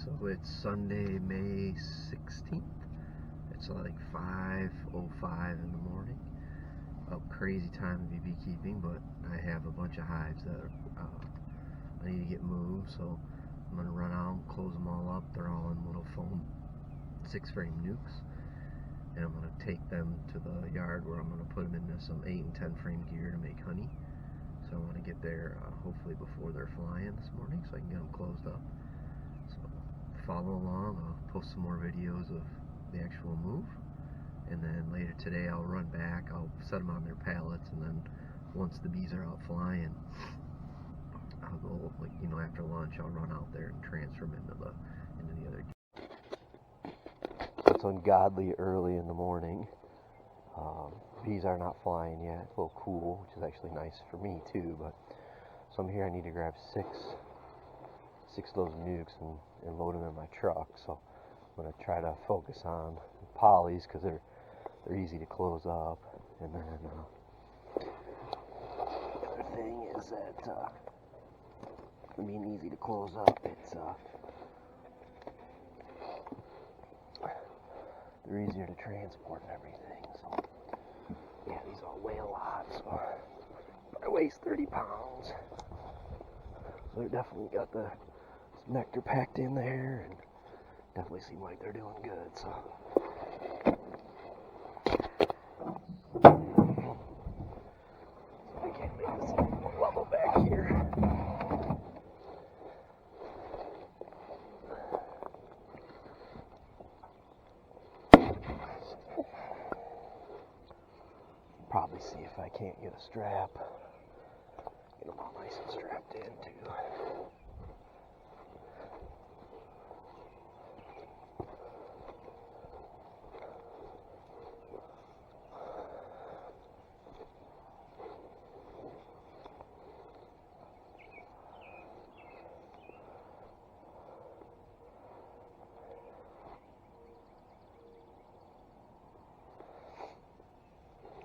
So it's Sunday, May 16th. It's like 5:05 in the morning. A crazy time to be beekeeping, but I have a bunch of hives that I need to get moved, so I'm going to run out, close them all up. They're all in little foam 6-frame nukes, and I'm going to take them to the yard where I'm going to put them into some 8 and 10 frame gear to make honey. So I want to get there hopefully before they're flying this morning so I can get them closed up. So follow along. I'll post some more videos of the actual move, and then later today I'll run back. I'll set them on their pallets, and then once the bees are out flying, I'll go, like, after lunch I'll run out there and transfer them into the other. It's ungodly early in the morning. Bees are not flying yet. It's a little cool, which is actually nice for me too. But so I'm here. I need to grab six of those nukes and load them in my truck. So I'm gonna try to focus on polys because they're easy to close up. And then the other thing is that being easy to close up, it's they're easier to transport and everything. So yeah, these all weigh a lot. So I weigh 30 pounds. So they're definitely got the nectar packed in there, and definitely seem like they're doing good. So I can't make this level back here. Probably see if I can't get a strap. Get them all nice and strapped in too.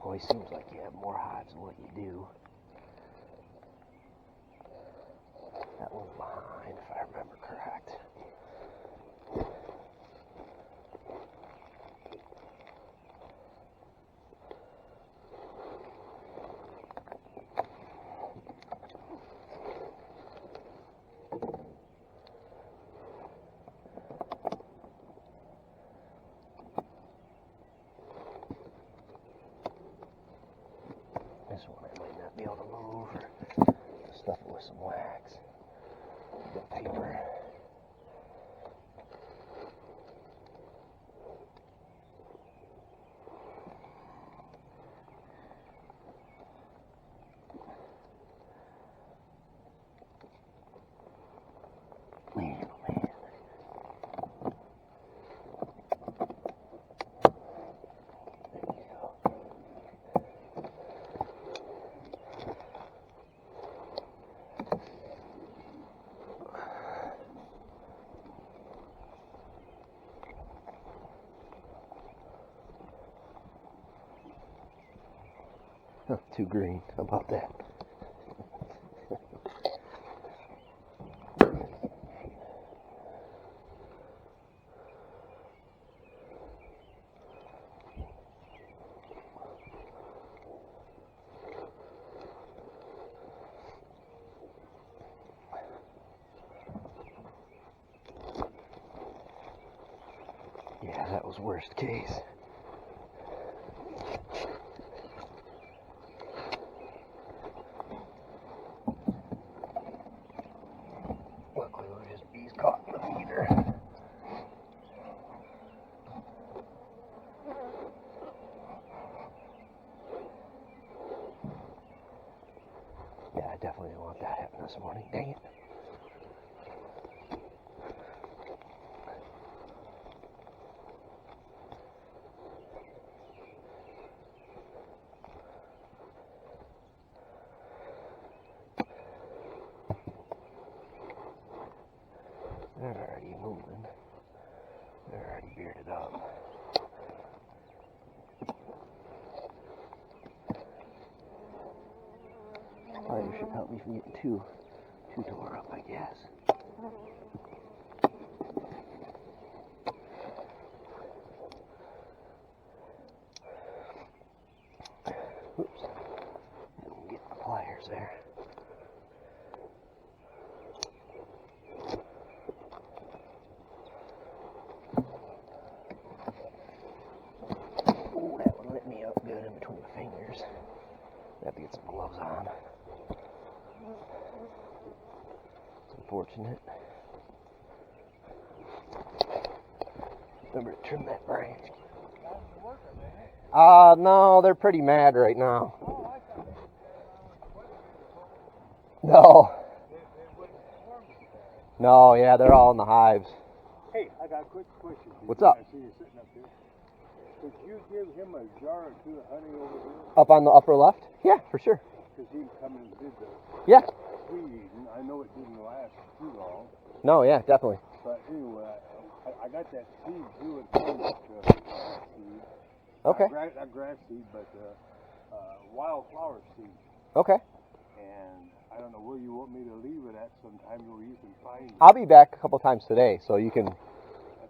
Always seems like you have more hives than what you do. That one's behind, if I remember correct. This one I might not be able to move, or stuff it with some wax. Got paper. Man, oh man. Huh, too green. How about that? Yeah, that was worst case. Luckily, there were just bees caught in the feeder. Yeah, I definitely didn't want that to happen this morning. Dang it. They're already moving. They're already bearded up. Spider should help me from getting too tore up, I guess. unfortunate. Remember to trim that branch. No, they're pretty mad right now. No. No, yeah, they're all in the hives. Hey, I got a quick question. What's up? I see you sitting up here. Could you give him a jar or two of honey over here? Up on the upper left? Yeah, for sure. Because he come and did the Yeah. feeding. I know it didn't last too long. No, yeah, definitely. But anyway, I got that seed too in front of seed. Okay. Not grass seed, but wildflower seed. Okay. And I don't know where you want me to leave it at sometime where you can find it. I'll be back a couple times today, so you can... If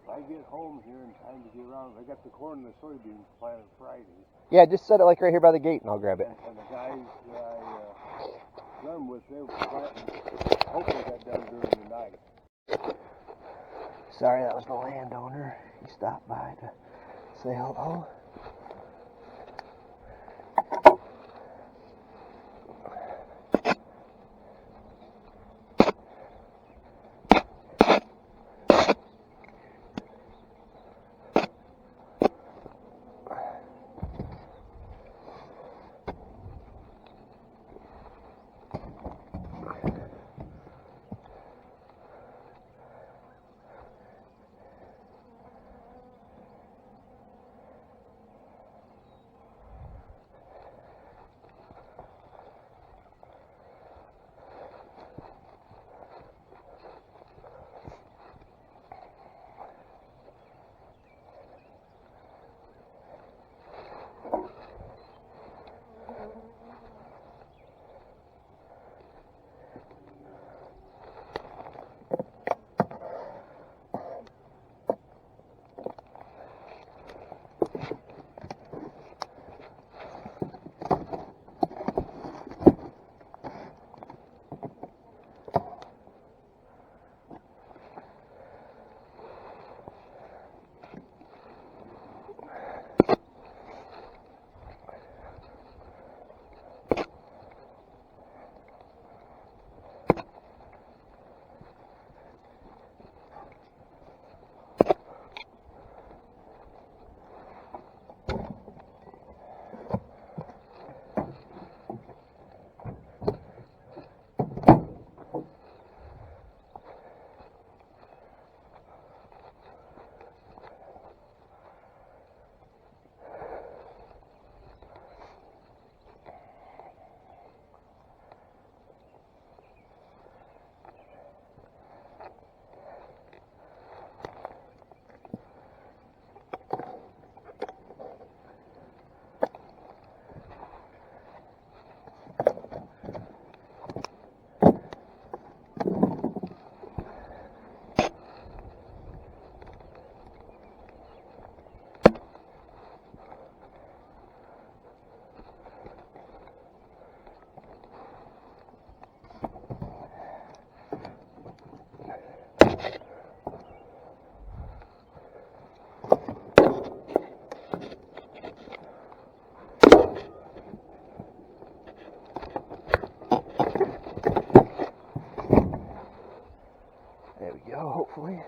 I get home here in time to get around, I got the corn and the soybeans planted Friday. Yeah, just set it like right here by the gate and I'll grab it. And the guys that I run with, they were planting. Hopefully got done during the night. Sorry, that was the landowner. He stopped by to say hello. Hopefully.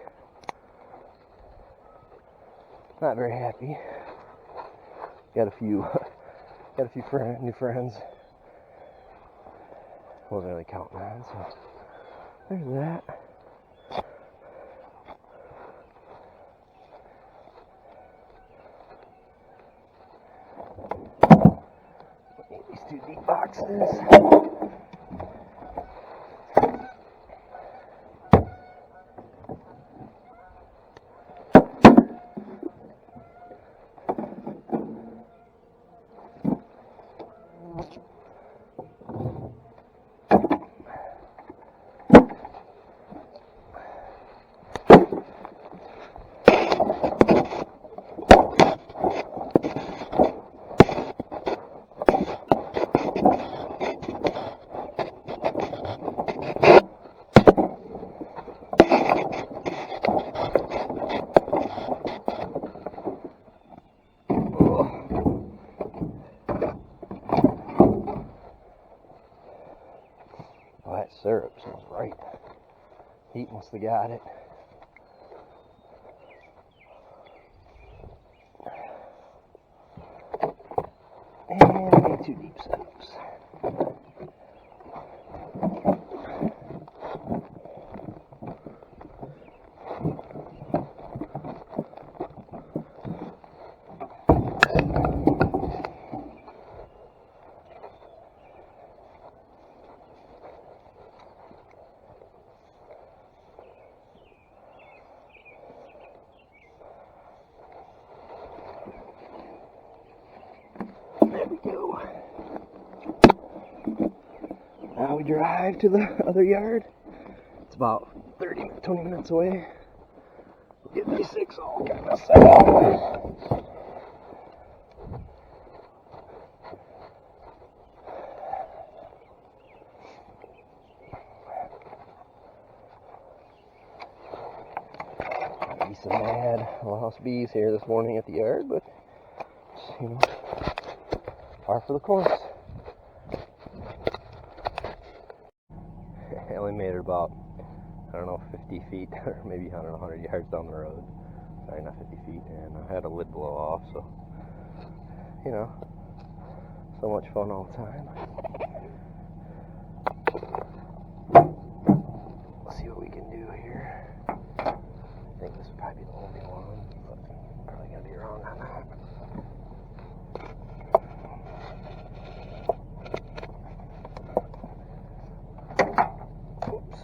Not very happy. Got a few new friends. Wasn't really counting on, so there's that. Need these two deep boxes. Must have got it. And 2 deep setups. There we go. Now we drive to the other yard. It's about 20 minutes away. We'll get these 6 all kind of set up. Be some mad lost bees here this morning at the yard, but you know, par for the course. I only made it about, I don't know, 50 feet, or maybe, I don't know, 100 yards down the road. Sorry, not 50 feet, and I had a lid blow off, so, you know, so much fun all the time. Let's see what we can do here. I think this would probably be the only one, but I'm probably going to be wrong on that. Oops.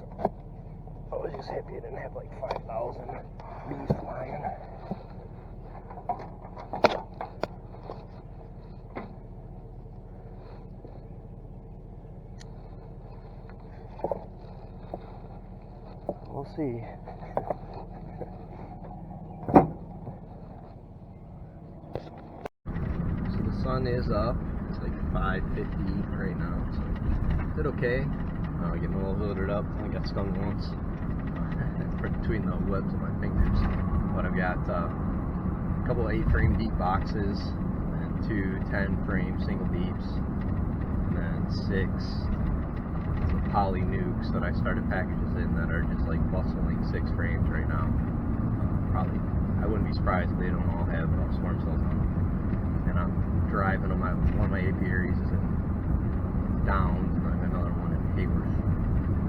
I was just happy I didn't have like 5,000 bees flying. We'll see. So the sun is up. It's like 5:50 right now. So did okay. Getting a little loaded up. I got stung once between the webs of my fingers. But I've got a couple of 8-frame deep boxes, and 2 10-frame single deeps, and then 6 poly nukes that I started packages in that are just like bustling 6 frames right now. Probably, I wouldn't be surprised if they don't all have swarm cells on them. And I'm driving them. One of my apiaries is in Downs, and I have another one in Heyworth.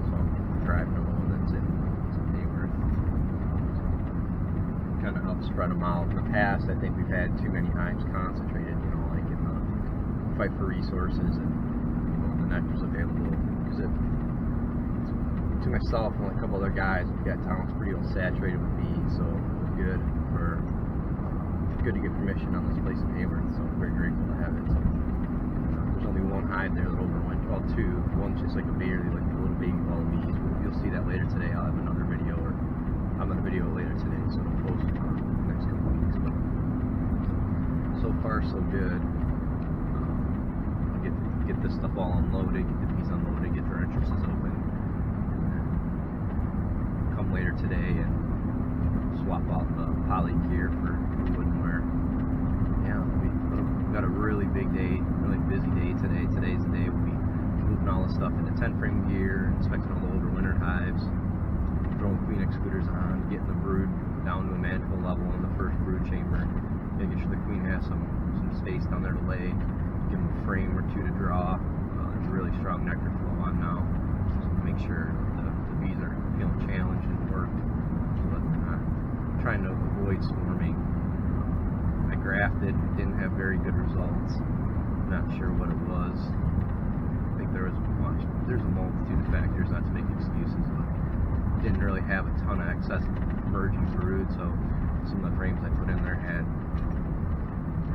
So I'm driving them one that's in Heyworth. Kind of help spread them out. In the past, I think we've had too many hives concentrated, you know, like in the fight for resources and, you know, the nectar's available. Because to myself and a couple other guys, we've got towns pretty well saturated with bees, so it was good to get permission on this place in Heyworth, so I'm very grateful to have it. So, there's only 1 hive there that overwintered, well 2. One's just like a beer, they like the little baby ball bees. You'll see that later today. I'll have another video, or I'm going to video it later today, so I'll post it for the next couple of weeks. But so far, so good. I'll get this stuff all unloaded, get the bees unloaded, get their entrances open. Come later today and swap out the poly gear for wooden wear. Yeah, we've got a really big day, really busy day today. Today's the day we'll be moving all the stuff into 10-frame gear, inspecting all the overwintered hives, throwing queen excluders on, getting the brood down to a manageable level in the first brood chamber, making sure the queen has some space down there to lay, give them a frame or 2 to draw. There's really strong nectar flow on now, just to make sure the bees are feeling challenged and worked, but trying to avoid swarming. I grafted, didn't have very good results. Not sure what it was. I think there's a multitude of factors, not to make excuses, but didn't really have a ton of excess emerging brood, so some of the frames I put in there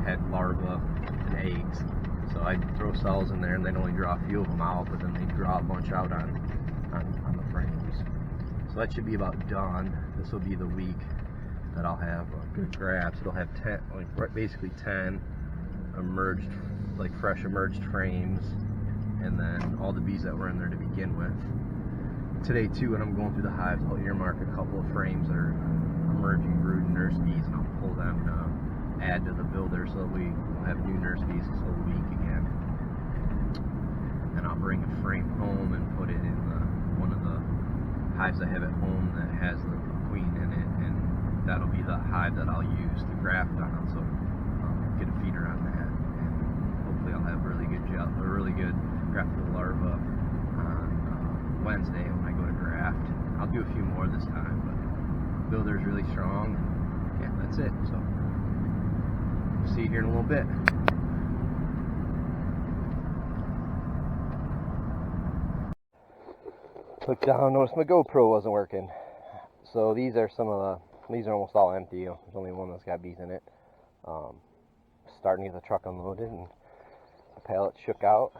had larvae and eggs. So I'd throw cells in there and they'd only draw a few of them out, but then they'd draw a bunch out on the frames. So that should be about done. This will be the week that I'll have good grafts. It'll have 10, like basically 10 emerged, like fresh emerged frames, and then all the bees that were in there to begin with. Today too, when I'm going through the hives, I'll earmark a couple of frames that are emerging brood and nurse bees, and I'll pull them to add to the builder so that we will have new nurse bees this whole week again. And I'll bring a frame home and put it in one of the hives I have at home that has the queen in it, and that'll be the hive that I'll use to graft on. So get a feeder on that, and hopefully I'll have a really good graftable larva on Wednesday when I go to graft. I'll do a few more this time, but builder's really strong. Yeah, that's it. So we'll see you here in a little bit. Looked down, noticed my GoPro wasn't working. So these are almost all empty. There's only one that's got bees in it. Starting to get the truck unloaded, and the pallets shook out.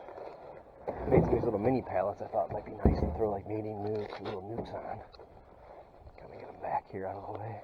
Made some of these little mini pallets I thought might be nice to throw like mating nukes, little nukes on. Kind of get them back here out of the way.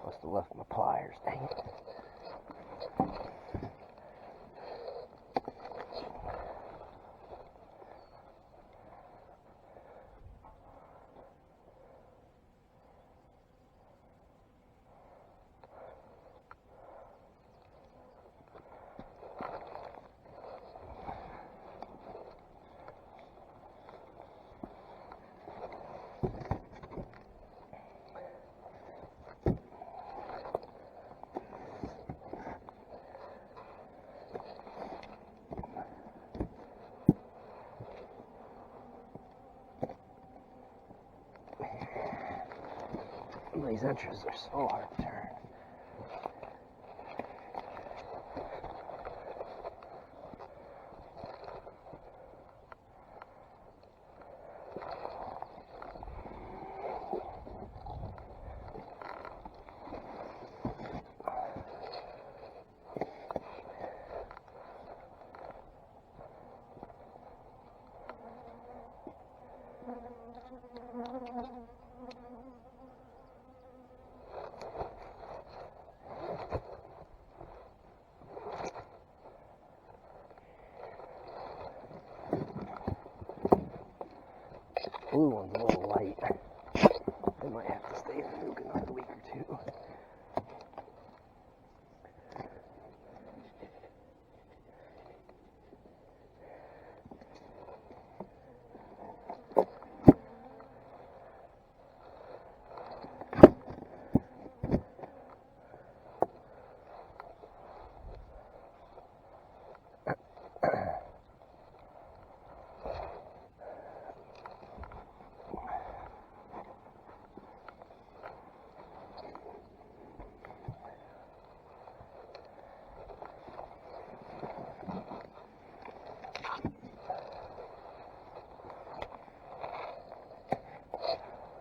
Must have left my pliers, dang it. These entries are so hard to turn. Blue one's a little light. They might have to stay in the nuke another week or two.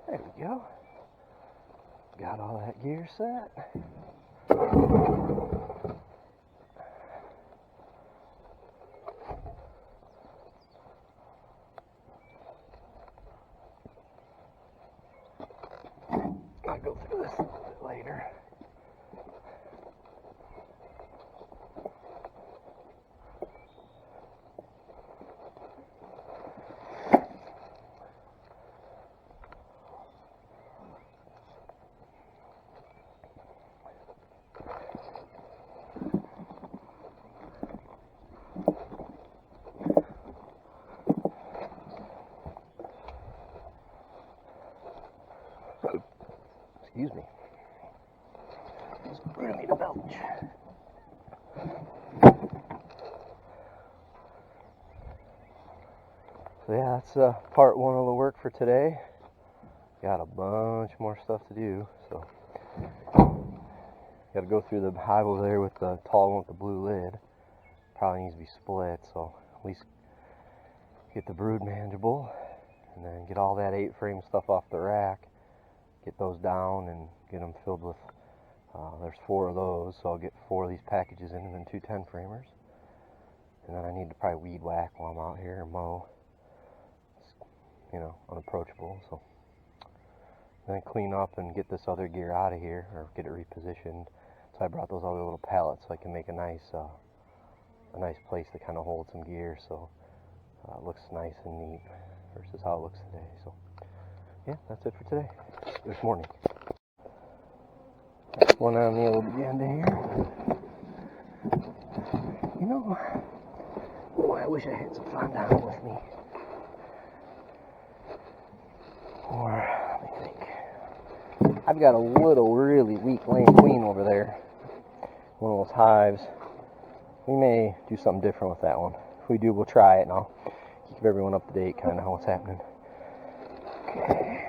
There we go. Got all that gear set. I'll go through this a little bit later. Excuse me. Just really need a belch. So yeah, that's part one of the work for today. Got a bunch more stuff to do, so got to go through the hive over there with the tall one with the blue lid. Probably needs to be split, so at least get the brood manageable, and then get all that 8-frame stuff off the rack, get those down, and get them filled with. There's 4 of those, so I'll get 4 of these packages in, and then 2 10-framers. And then I need to probably weed whack while I'm out here and mow. It's, unapproachable, so. Then clean up and get this other gear out of here, or get it repositioned. So I brought those other little pallets so I can make a nice place to kind of hold some gear, so it looks nice and neat versus how it looks today. So yeah, that's it for today. This morning. Next one on the old agenda here. Boy, I wish I had some fun down with me. Or let me think. I've got a little really weak laying queen over there. One of those hives. We may do something different with that one. If we do, we'll try it, and I'll keep everyone up to date, kind of how it's happening. Okay.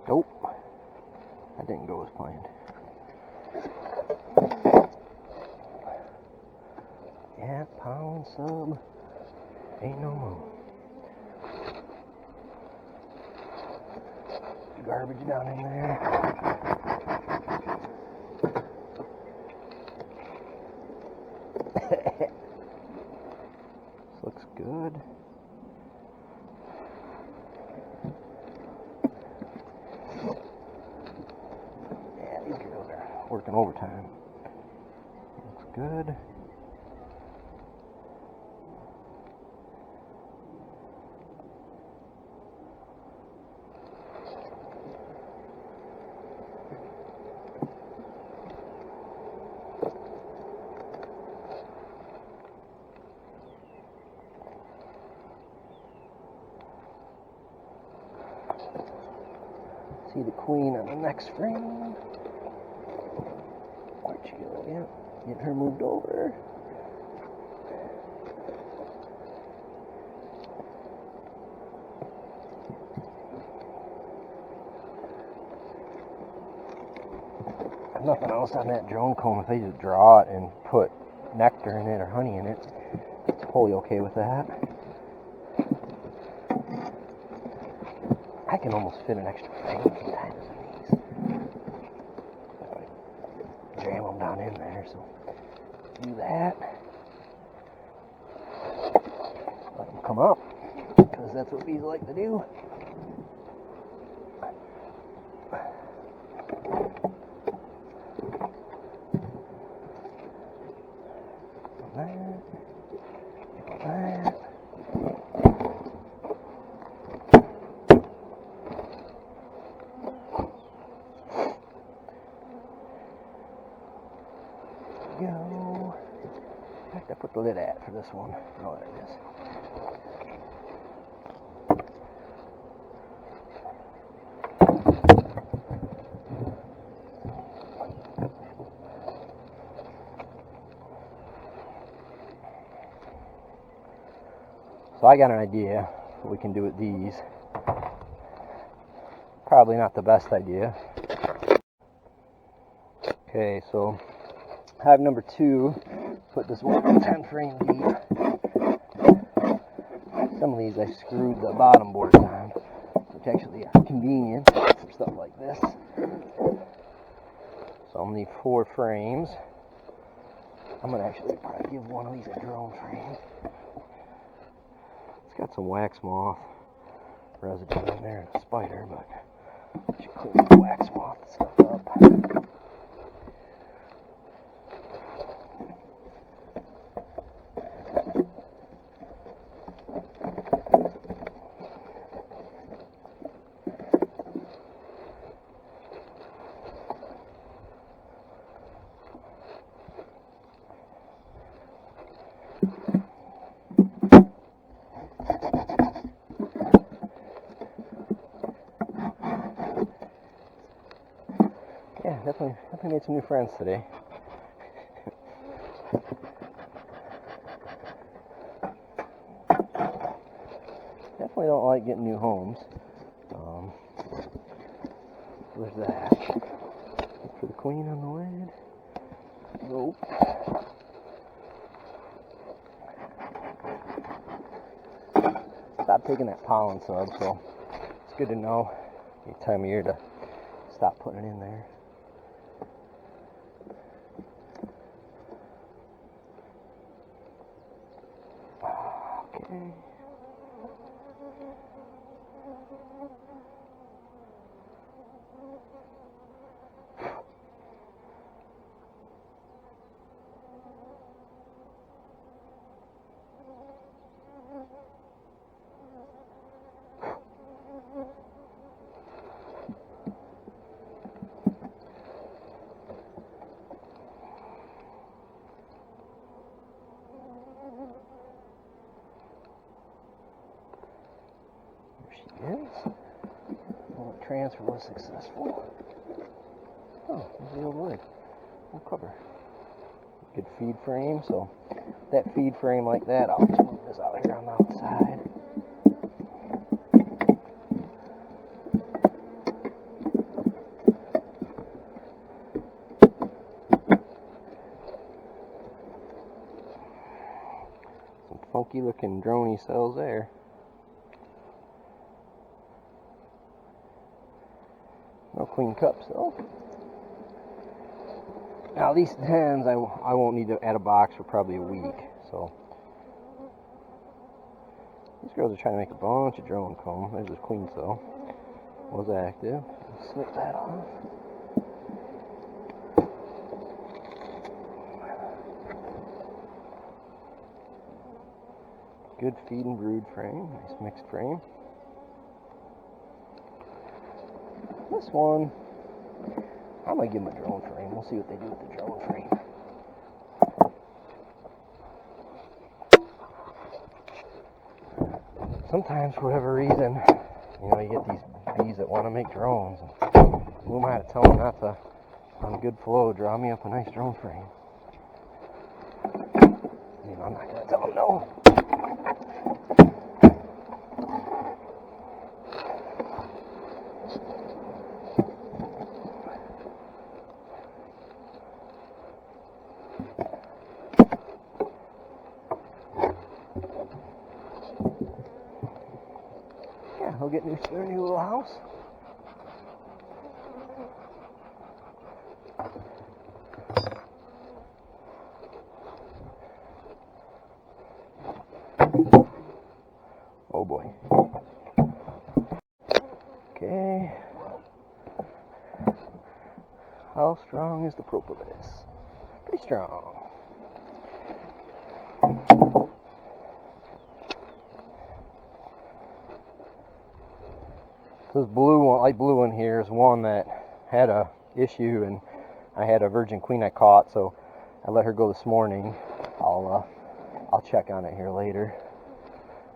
Nope, that didn't go as planned. Yeah, pound sub, ain't no more. Garbage down in there. This looks good. Working overtime. Looks good. See the queen on the next frame. Where'd she go? Yeah, getting her moved over. There's nothing else on that drone comb. If they just draw it and put nectar in it or honey in it, it's totally okay with that. I can almost fit an extra frame sometimes in these. Jam them down in there, so do that. Let them come up, because that's what bees like to do. Go. I have to put the lid at for this one. Oh, there it is. So I got an idea what we can do with these. Probably not the best idea. Okay, so hive number 2, put this one 10 frame deep. Some of these I screwed the bottom boards on, which actually is convenient for stuff like this. So I'm going to need 4 frames. I'm gonna actually probably give one of these a drone frame. It's got some wax moth residue in there and a spider, but I should clean the wax moth stuff up. Yeah, definitely made some new friends today. Definitely don't like getting new homes. There's that. Look for the queen on the lid. Nope. Stop taking that pollen sub, so it's good to know any time of year to stop putting it in there. Okay. Yes. Well, the transfer was successful. Oh, there's the old lid. We'll cover. Good feed frame, so that feed frame like that, I'll just move this out here on the outside. Some funky looking droney cells there. No clean cups though. Now these hens, I won't need to add a box for probably a week. So these girls are trying to make a bunch of drone comb. There's this queen cell. Was active. Snip that off. Good feed and brood frame. Nice mixed frame. This one, I might give them a drone frame. We'll see what they do with the drone frame. Sometimes, for whatever reason, you get these bees that want to make drones. Who am I to tell them not to, on a good flow, draw me up a nice drone frame? I'm not going to tell them no. Yeah, they'll get their new little house. Oh boy. Okay. How strong is the propolis? Pretty strong. This blue one, light blue one here, is one that had a issue, and I had a virgin queen I caught, so I let her go this morning. I'll check on it here later,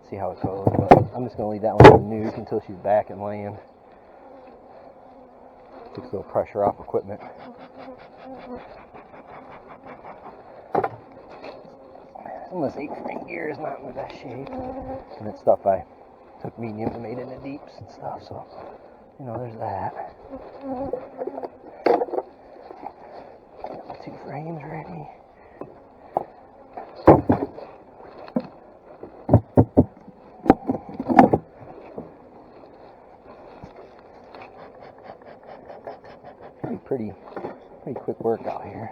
see how it goes. But I'm just gonna leave that one in the nuke until she's back and laying. Takes a little pressure off equipment. Some of this 8-frame gear is not in the best shape, and it's stuff I took mediums and made into deeps and stuff, so there's that. Got the 2 frames ready. Pretty quick workout here.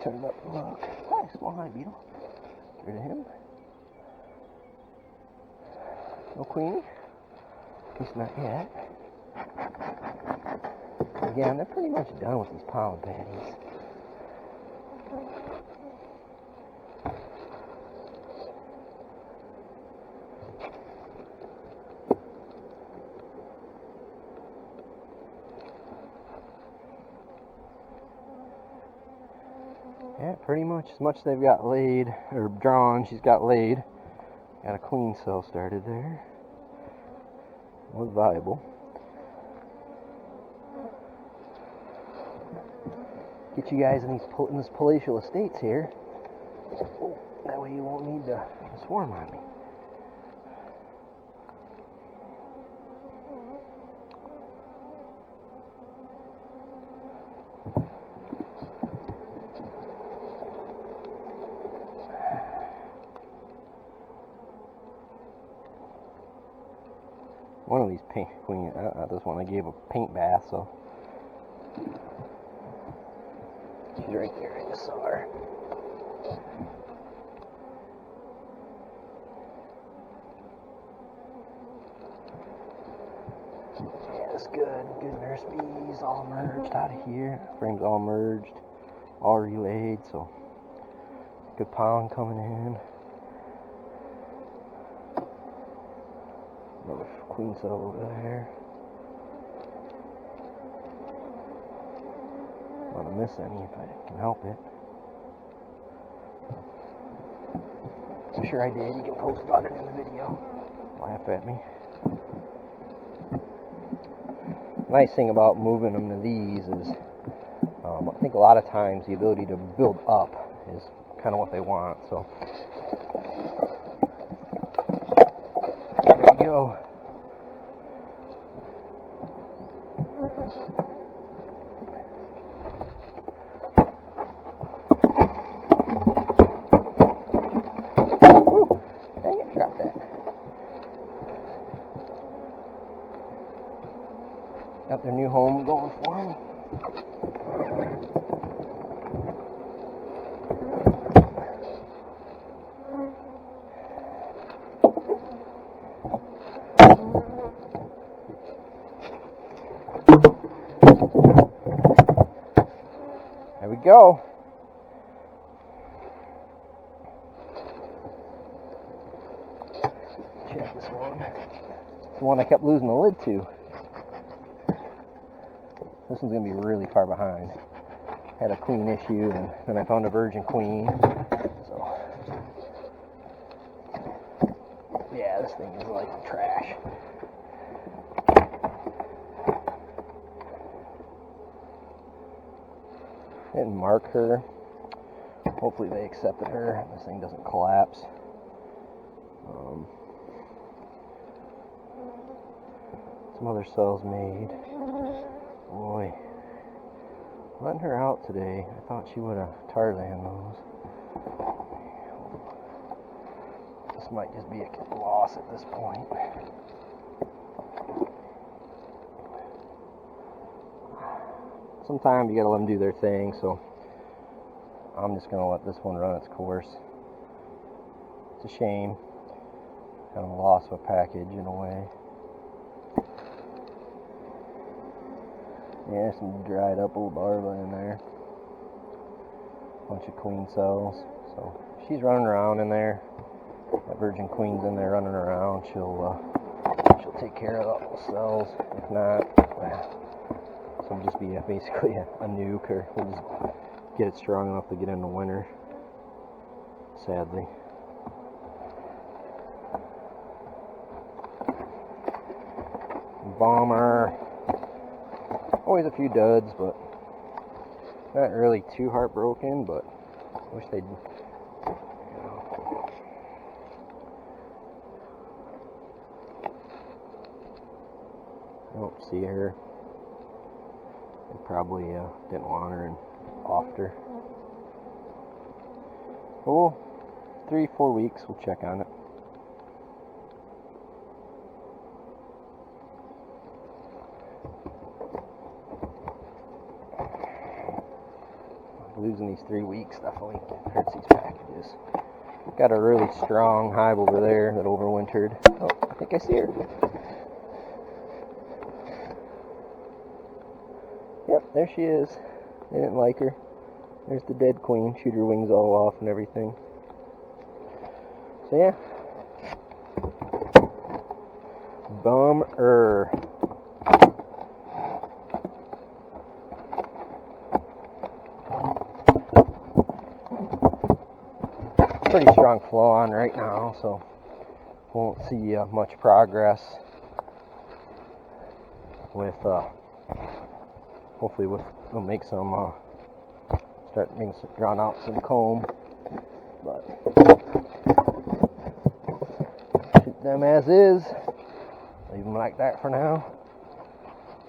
turn it up and look. Hi, small hive beetle. Get rid of him. No queenie. At least not yet. Again, they're pretty much done with these pollen patties. Yeah, pretty much as much they've got laid, or drawn, she's got laid. Got a queen cell started there. Was viable. Get you guys in this palatial estates here. That way you won't need to swarm on me. One of these paint queen, this one I gave a paint bath, so she's right there. I just saw her. Yeah, that's good. Good nurse bees, all merged out of here. Frames all merged, all relayed, so good pollen coming in. Another queen cell over there. I don't want to miss any if I can help it. I'm sure I did. You can post about it in the video. Laugh at me. Nice thing about moving them to these is I think a lot of times the ability to build up is kind of what they want. So there you go. Woo, dang it, dropped that. Got their new home going for them. There we go. Check this one. It's the one I kept losing the lid to. This one's going to be really far behind. Had a queen issue, and then I found a virgin queen. So, yeah, this thing is like trash. Didn't mark her. Hopefully they accepted her. This thing doesn't collapse. Some other cells made. Boy, letting her out today. I thought she would have Tarzan those. This might just be a loss at this point. Sometimes you gotta let them do their thing, so I'm just gonna let this one run its course. It's a shame. Kind of a loss of a package in a way. Yeah, some dried up old larvae in there. Bunch of queen cells. So she's running around in there. That virgin queen's in there running around. She'll take care of all those cells. If not, so it'll just be basically a nuke, or we'll just get it strong enough to get in the winter. Sadly. Bomber. Always a few duds, but not really too heartbroken, but I wish they'd, I don't see her. They probably didn't want her and offed her. But we'll, 3-4 weeks, we'll check on it. Losing these 3 weeks definitely hurts these packages. Got a really strong hive over there that overwintered. Oh, I think I see her. Yep, there she is. They didn't like her. There's the dead queen. Shoot her wings all off and everything. So yeah. Bummer. Pretty strong flow on right now, so won't see much progress with hopefully we'll make some start making some, drawn out some comb, but shoot them as is, leave them like that for now.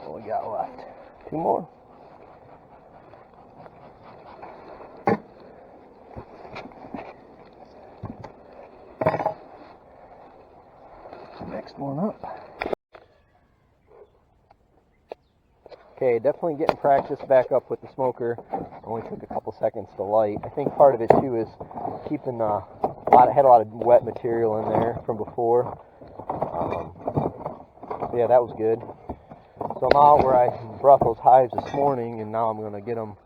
What we got left? 2 more. Next one up. Okay, definitely getting practice back up with the smoker. Only took a couple seconds to light. I think part of it too is keeping had a lot of wet material in there from before. Yeah, that was good. So I'm out where I brought those hives this morning, and now I'm going to get them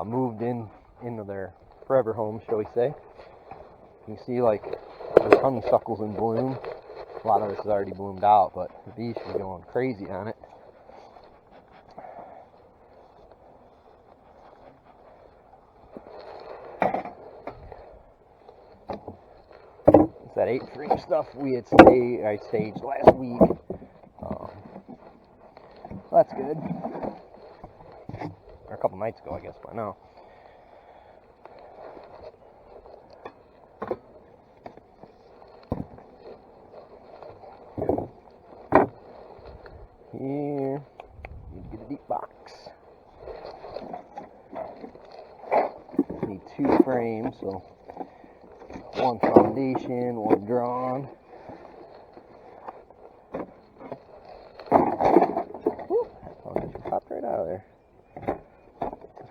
moved into their forever home, shall we say. You can see like there's honeysuckles in bloom. A lot of this is already bloomed out, but the bees should be going crazy on it. It's that 8 frame stuff I staged last week. So that's good. Or a couple nights ago, I guess, by now. Here, need to get a deep box. Need 2 frames, so 1 foundation, 1 drawn. Woo, foundation popped right out of there.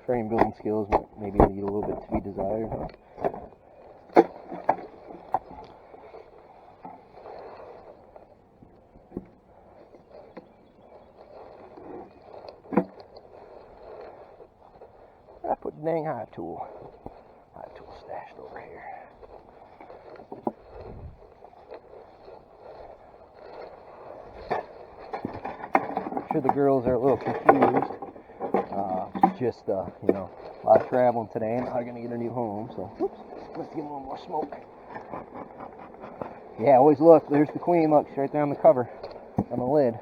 Frame building skills maybe need a little bit to be desired. I put the dang hive tool stashed over here. I'm sure the girls are a little confused. Just you know, a lot of traveling today, and I'm gonna get a new home. So, oops, let's get a little more smoke. Yeah, always look. There's the queen. Look, she's right there on the cover, on the lid.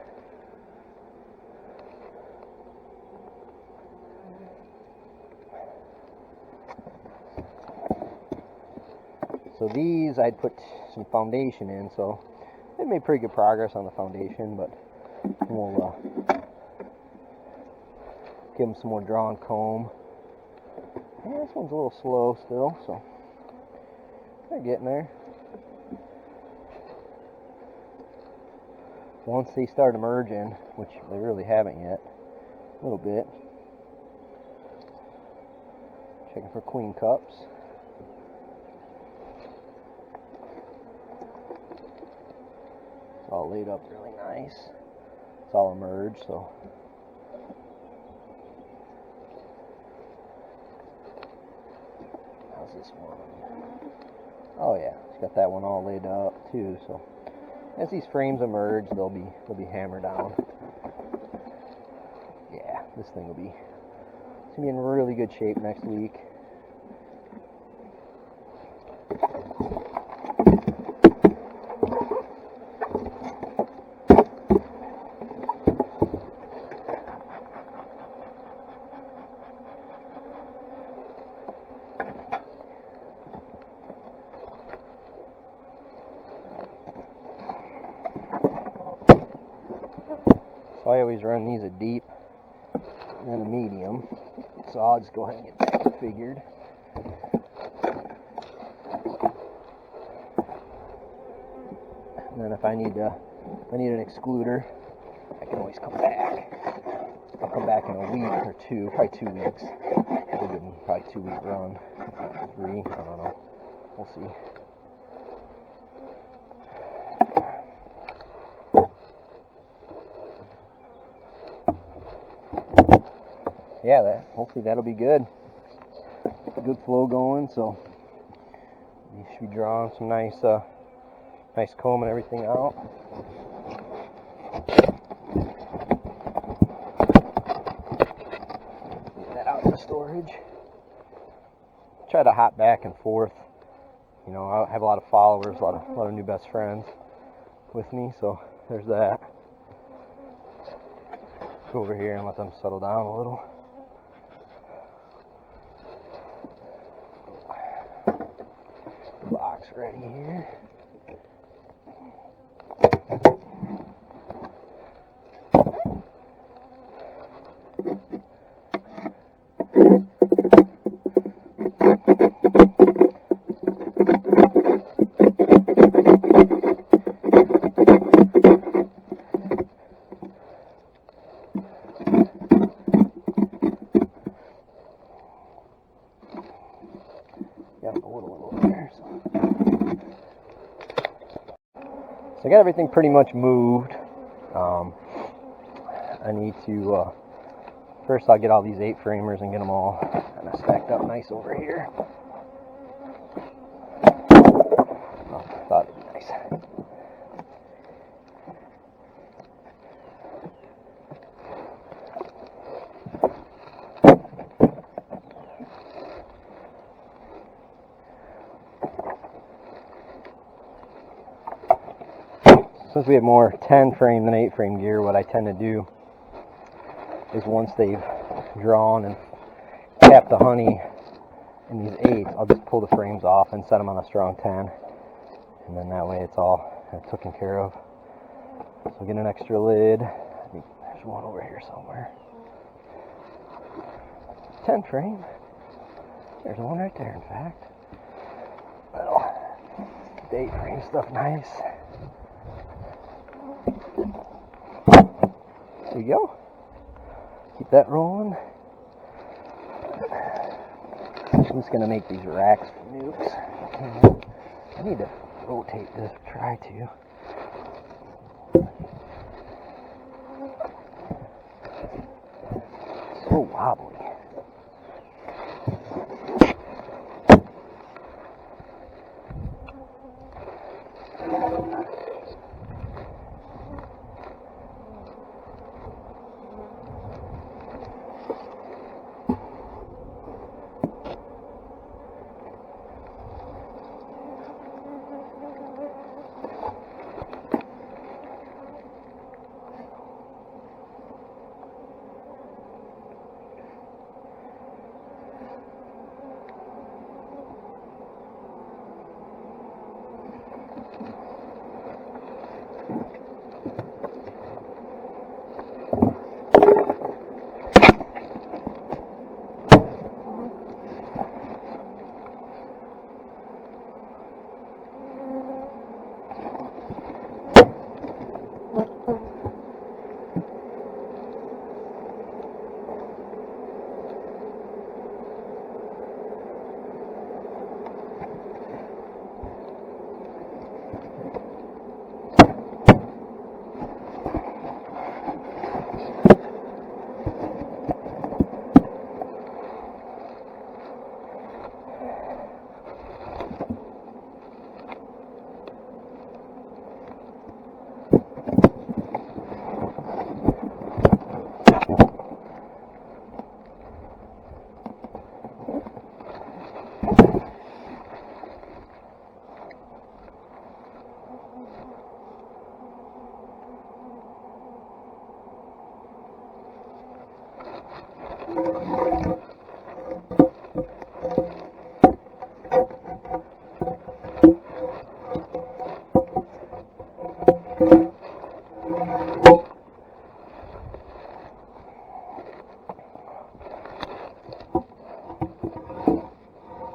So these I'd put some foundation in, so they made pretty good progress on the foundation, but we'll give them some more drawn comb. Yeah, this one's a little slow still, so they're getting there. Once they start emerging, which they really haven't yet, a little bit, checking for queen cups. It's all laid up really nice. It's all emerged, so how's this one? Oh yeah, it's got that one all laid up too. So as these frames emerge, they'll be hammered down. Yeah, this thing will be in really good shape next week. So I always run these a deep and a medium, so I'll just go ahead and get that configured. And then if I need an excluder, I can always come back. I'll come back in a week or 2, probably 2 weeks. probably 2 week run. 3, I don't know. We'll see. Yeah, hopefully that'll be good. Good flow going, so you should be drawing some nice comb and everything out. Get that out of the storage. Try to hop back and forth. You know, I have a lot of followers, a lot of new best friends with me, so there's that. Go over here and let them settle down a little. Box ready here. Got a little over there. So I got everything pretty much moved. I need to first I'll get all these 8-framers and get them all kind of stacked up nice over here. Oh, I thought it'd be nice. Since we have more 10-frame than 8-frame gear, what I tend to do is once they've drawn and capped the honey in these 8s, I'll just pull the frames off and set them on a strong 10. And then that way it's all taken care of. So get an extra lid. I think there's one over here somewhere. 10-frame. There's one right there, in fact. Well, the 8-frame stuff nice. There you go. Keep that rolling. I'm just going to make these racks for nukes. I need to rotate this, try to. So wobbly.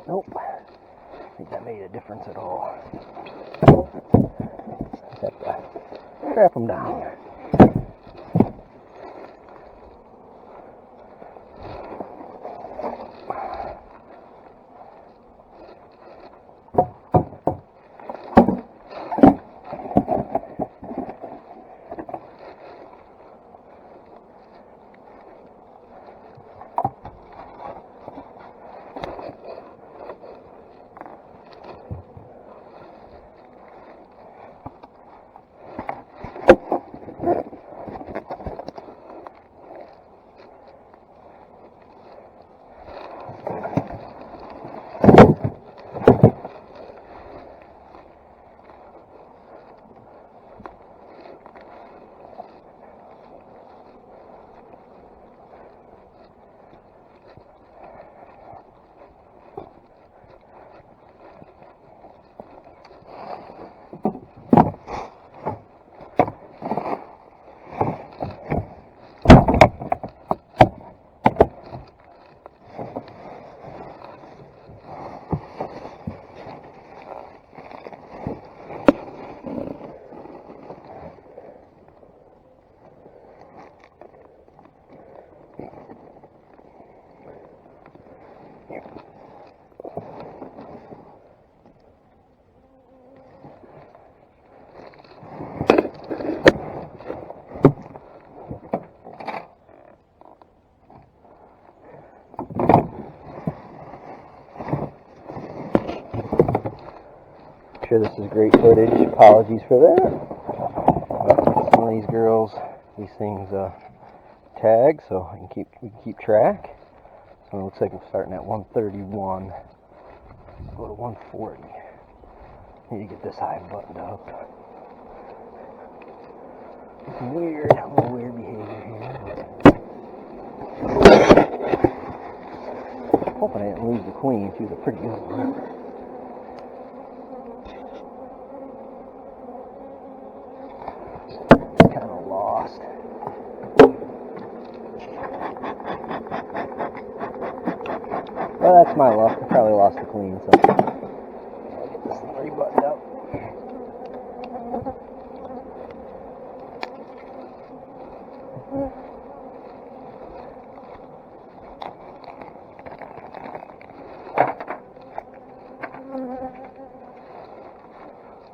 Nope. I think that made a difference at all. Just have to strap them down. I'm sure this is great footage. Apologies for that. Some of these girls, these things tag, so we can keep track. So it looks like I'm starting at 131. Let's go to 140. Need to get this hive buttoned up. Some weird, a little weird behavior here. Hoping I didn't lose the queen. She was a pretty good one. Kind of lost. Well, that's my luck. I probably lost the queen, so I'll get this thing rebuttoned up.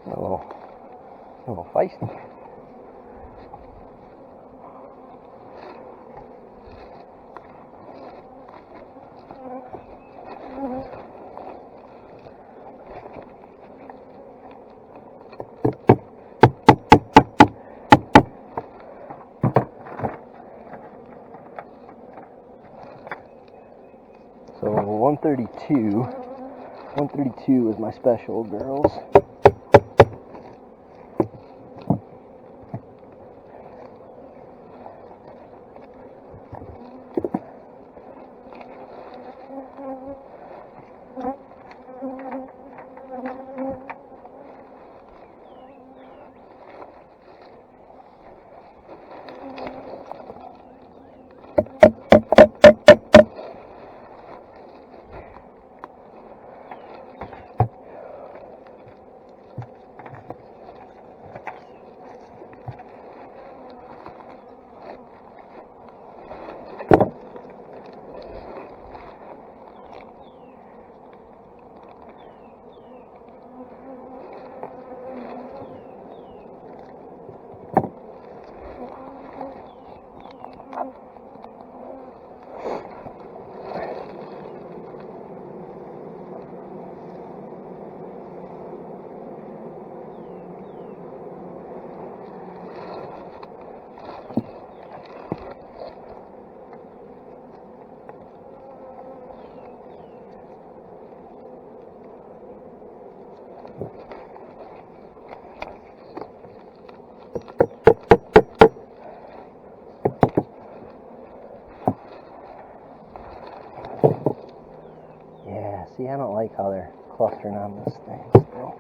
A little feisty. So 132 is my special, girls. Yeah, see, I don't like how they're clustering on this thing still.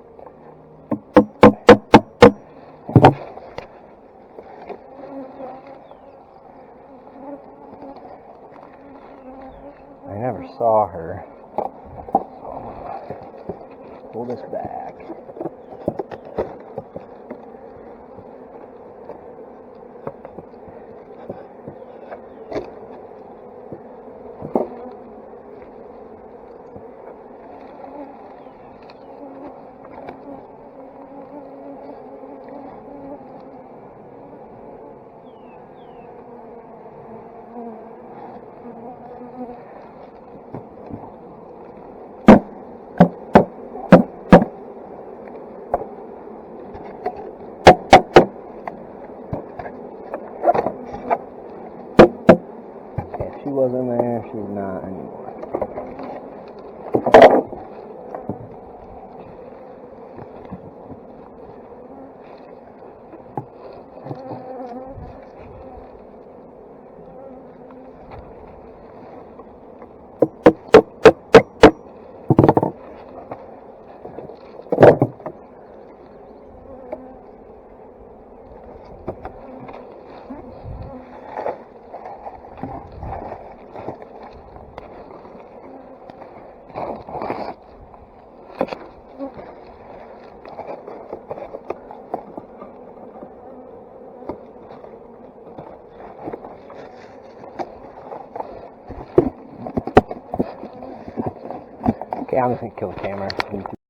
I never saw her, so I'm gonna pull this back. She wasn't there, she's not anymore. Yeah, I'm just gonna kill the camera.